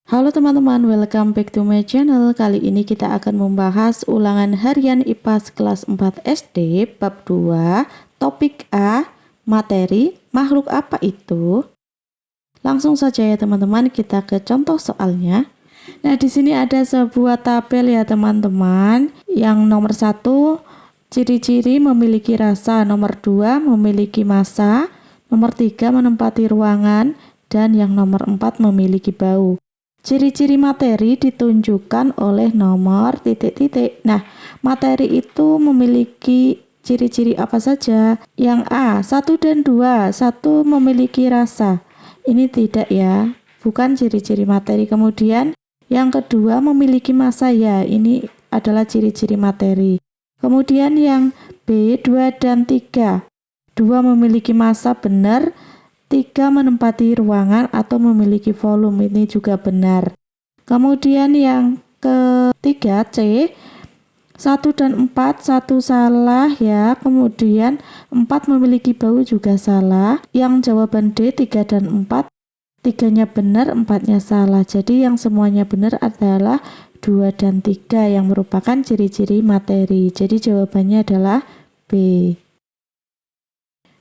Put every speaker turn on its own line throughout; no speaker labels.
Halo teman-teman, welcome back to my channel. Kali ini kita akan membahas ulangan harian IPA kelas 4 SD bab 2, topik A, materi, makhluk apa itu? Langsung saja ya teman-teman, kita ke contoh soalnya. Nah, di sini ada sebuah tabel ya teman-teman. Yang nomor 1, ciri-ciri memiliki rasa, nomor 2, memiliki massa, nomor 3, menempati ruangan, dan yang nomor 4, memiliki bau. Ciri-ciri materi ditunjukkan oleh nomor titik-titik. Nah, materi itu memiliki ciri-ciri apa saja? Yang A, 1 dan 2. 1 memiliki rasa. Ini tidak ya, bukan ciri-ciri materi. Kemudian yang kedua memiliki massa ya, ini adalah ciri-ciri materi. Kemudian yang B, 2 dan 3. 2 memiliki massa benar, 3 menempati ruangan atau memiliki volume, ini juga benar. Kemudian yang ketiga C, 1 dan 4, 1 salah ya. Kemudian 4 memiliki bau juga salah. Yang jawaban D, 3 dan 4, 3-nya benar, 4-nya salah. Jadi yang semuanya benar adalah 2 dan 3 yang merupakan ciri-ciri materi. Jadi jawabannya adalah B.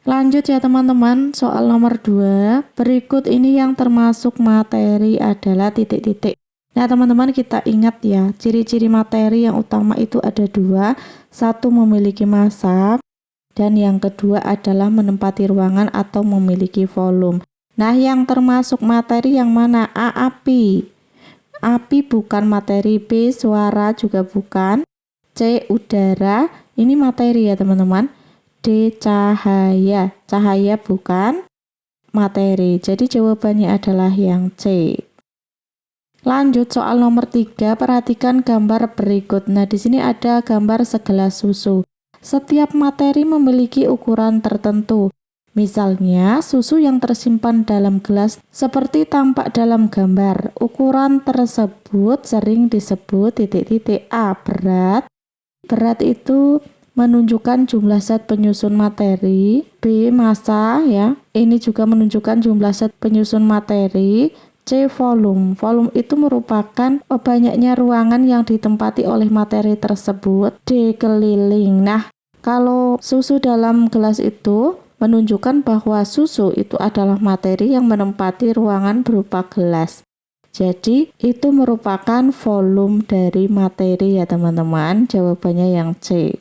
Lanjut ya teman-teman, soal nomor 2. Berikut ini yang termasuk materi adalah titik-titik. Nah teman-teman, kita ingat ya, ciri-ciri materi yang utama itu ada 2. 1 memiliki massa, dan yang kedua adalah menempati ruangan atau memiliki volume. Nah yang termasuk materi yang mana? A, api. Api bukan materi. B, suara juga bukan. C, udara. Ini materi ya teman-teman. D, cahaya. Cahaya bukan materi. Jadi jawabannya adalah yang C. Lanjut soal nomor 3, perhatikan gambar berikut. Nah, di sini ada gambar segelas susu. Setiap materi memiliki ukuran tertentu. Misalnya, susu yang tersimpan dalam gelas seperti tampak dalam gambar. Ukuran tersebut sering disebut titik-titik. A, berat. Berat itu menunjukkan jumlah zat penyusun materi. B, massa ya. Ini juga menunjukkan jumlah zat penyusun materi. C, volume. Volume itu merupakan banyaknya ruangan yang ditempati oleh materi tersebut. D, keliling. Nah, kalau susu dalam gelas itu menunjukkan bahwa susu itu adalah materi yang menempati ruangan berupa gelas. Jadi itu merupakan volume dari materi ya teman-teman. Jawabannya yang C.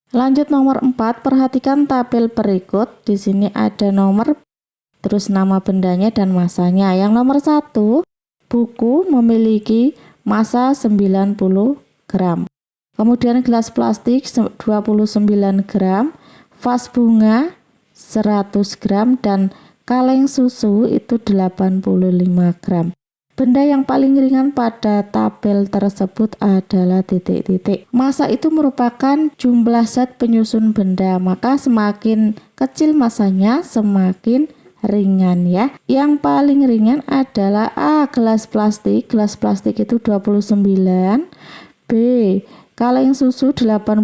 Lanjut nomor 4, perhatikan tabel berikut. Di sini ada nomor, terus nama bendanya dan massanya. Yang nomor 1, buku memiliki massa 90 gram. Kemudian gelas plastik 29 gram, vas bunga 100 gram, dan kaleng susu itu 85 gram. Benda yang paling ringan pada tabel tersebut adalah titik-titik. Massa itu merupakan jumlah zat penyusun benda, maka semakin kecil massanya semakin ringan ya. Yang paling ringan adalah A, gelas plastik. Gelas plastik itu 29. B, kaleng susu 85.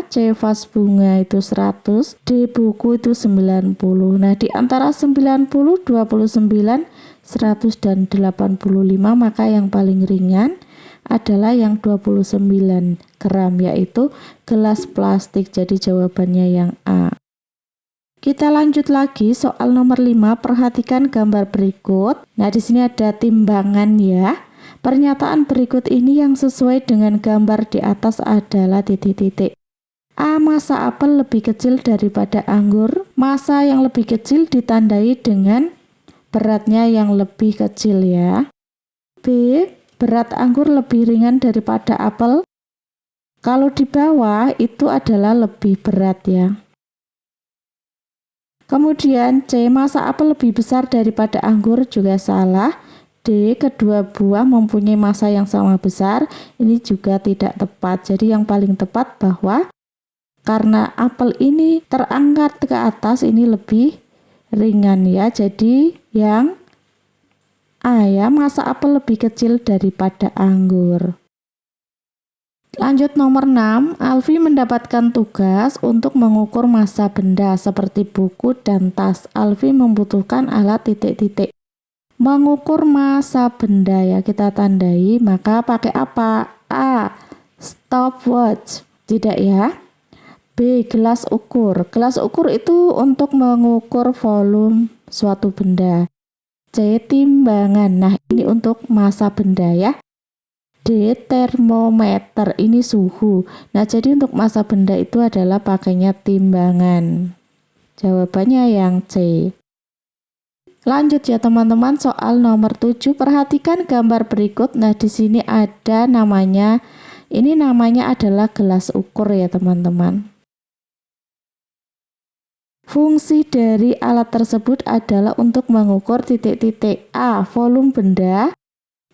C, vas bunga itu 100. D, buku itu 90. Nah, di antara 90, 29, 100 dan 85, maka yang paling ringan adalah yang 29 gram, yaitu gelas plastik. Jadi jawabannya yang A. Kita lanjut lagi soal nomor 5, perhatikan gambar berikut. Nah, di sini ada timbangan ya. Pernyataan berikut ini yang sesuai dengan gambar di atas adalah titik-titik. A, massa apel lebih kecil daripada anggur. Massa yang lebih kecil ditandai dengan beratnya yang lebih kecil ya. B, berat anggur lebih ringan daripada apel. Kalau di bawah itu adalah lebih berat ya. Kemudian C, massa apel lebih besar daripada anggur, juga salah. D, kedua buah mempunyai massa yang sama besar, ini juga tidak tepat. Jadi yang paling tepat bahwa karena apel ini terangkat ke atas, ini lebih ringan ya. Jadi yang A ya, massa apel lebih kecil daripada anggur. Lanjut nomor 6, Alfi mendapatkan tugas untuk mengukur massa benda seperti buku dan tas. Alfi membutuhkan alat titik-titik. Mengukur massa benda ya, kita tandai, maka pakai apa? A. Stopwatch, tidak ya. B. Gelas ukur. Gelas ukur itu untuk mengukur volume suatu benda. C. Timbangan. Nah, ini untuk massa benda ya. D. Termometer, ini suhu. Nah, jadi untuk massa benda itu adalah pakainya timbangan. Jawabannya yang C. Lanjut ya teman-teman, soal nomor 7. Perhatikan gambar berikut. Nah, di sini ada namanya. Ini namanya adalah gelas ukur ya teman-teman. Fungsi dari alat tersebut adalah untuk mengukur titik-titik. A. Volume benda.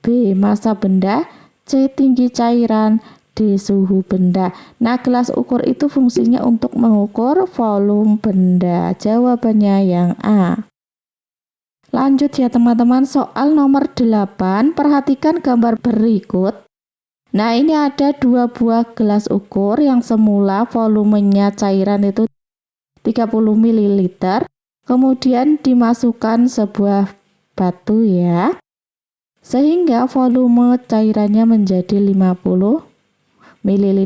B. Massa benda. C. Tinggi cairan. D. Suhu benda. Nah, gelas ukur itu fungsinya untuk mengukur volume benda. Jawabannya yang A. Lanjut ya teman-teman, soal nomor 8. Perhatikan gambar berikut. Nah, ini ada 2 buah gelas ukur yang semula volumenya cairan itu 30 ml. Kemudian dimasukkan sebuah batu ya, sehingga volume cairannya menjadi 50 ml.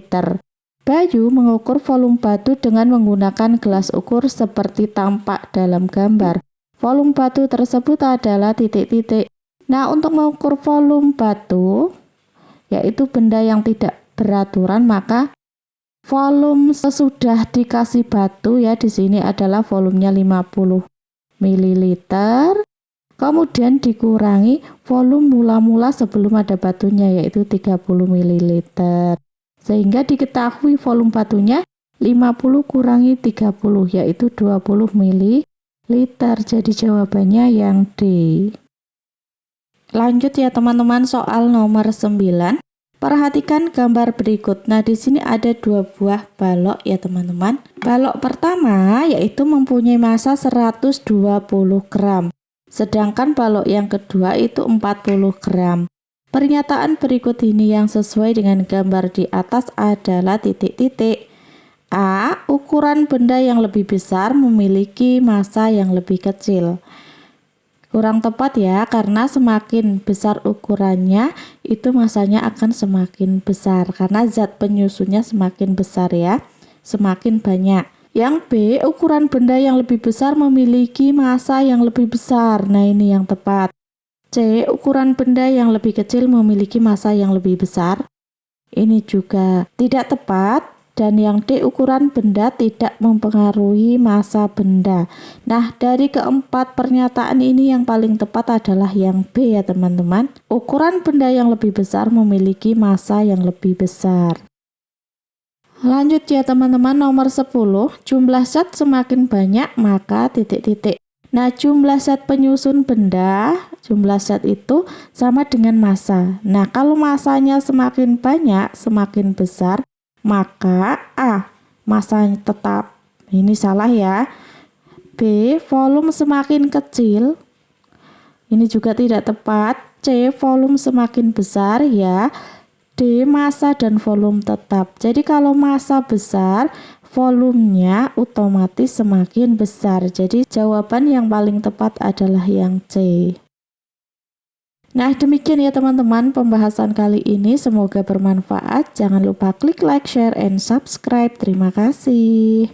Bayu mengukur volume batu dengan menggunakan gelas ukur seperti tampak dalam gambar. Volume batu tersebut adalah titik-titik. Nah, untuk mengukur volume batu, yaitu benda yang tidak beraturan, maka volume sesudah dikasih batu ya, di sini adalah volumenya 50 ml. Kemudian dikurangi volume mula-mula sebelum ada batunya, yaitu 30 ml. Sehingga diketahui volume batunya 50 kurangi 30, yaitu 20 ml. Jadi jawabannya yang D. Lanjut ya teman-teman, soal nomor 9. Perhatikan gambar berikut. Nah, di sini ada 2 buah balok ya teman-teman. Balok pertama yaitu mempunyai massa 120 gram. Sedangkan balok yang kedua itu 40 gram. Pernyataan berikut ini yang sesuai dengan gambar di atas adalah titik-titik. A. Ukuran benda yang lebih besar memiliki massa yang lebih kecil. Kurang tepat ya, karena semakin besar ukurannya itu massanya akan semakin besar, karena zat penyusunnya semakin besar ya, semakin banyak. Yang B. Ukuran benda yang lebih besar memiliki massa yang lebih besar. Nah, ini yang tepat. C. Ukuran benda yang lebih kecil memiliki massa yang lebih besar. Ini juga tidak tepat. Dan yang D. Ukuran benda tidak mempengaruhi massa benda. Nah, dari keempat pernyataan ini yang paling tepat adalah yang B ya teman-teman. Ukuran benda yang lebih besar memiliki massa yang lebih besar. Lanjut ya teman-teman, nomor 10. Jumlah zat semakin banyak maka titik-titik. Nah, jumlah zat penyusun benda, jumlah zat itu sama dengan massa. Nah, kalau massanya semakin banyak, semakin besar, maka A. Massanya tetap. Ini salah ya. B. Volume semakin kecil. Ini juga tidak tepat. C. Volume semakin besar ya. D. Massa dan volume tetap. Jadi kalau massa besar, volumenya otomatis semakin besar. Jadi jawaban yang paling tepat adalah yang C. Nah, demikian ya teman-teman pembahasan kali ini, semoga bermanfaat. Jangan lupa klik like, share, and subscribe. Terima kasih.